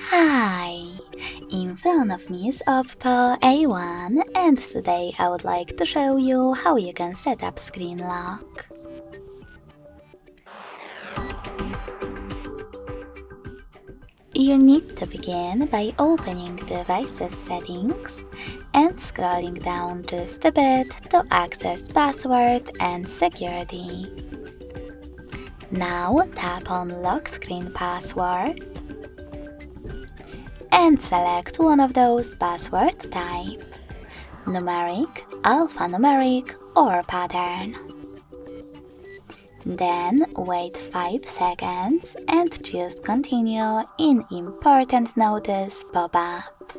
Hi! In front of me is OPPO A1 and today I would like to show you how you can set up screen lock. You need to begin by opening Devices Settings and scrolling down just a bit to access Password and Security. Now tap on Lock Screen Password and select one of those password type: numeric, alphanumeric, or pattern. Then wait 5 seconds and choose Continue in Important Notice pop-up.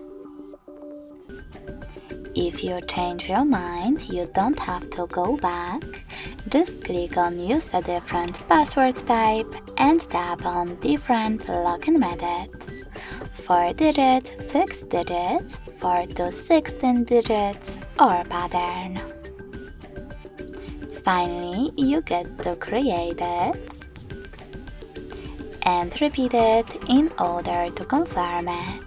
If you change your mind, you don't have to go back. Just click on Use a different password type and tap on Different Login Method. 4 digits, 6 digits, 4 to 16 digits, or pattern. Finally, you get to create it and repeat it in order to confirm it.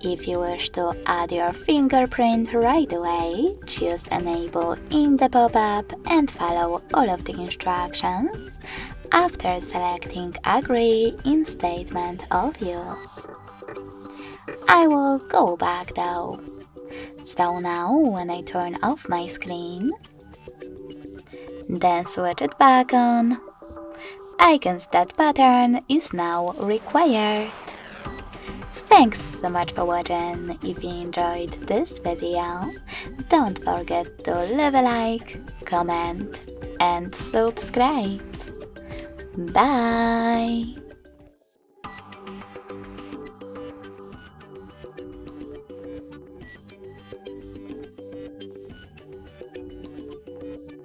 If you wish to add your fingerprint right away, choose Enable in the pop-up and follow all of the instructions after selecting Agree in Statement of Use. I will go back though. So now when I turn off my screen, then switch it back on, icons that pattern is now required. Thanks so much for watching. If you enjoyed this video, don't forget to leave a like, comment and subscribe. Bye!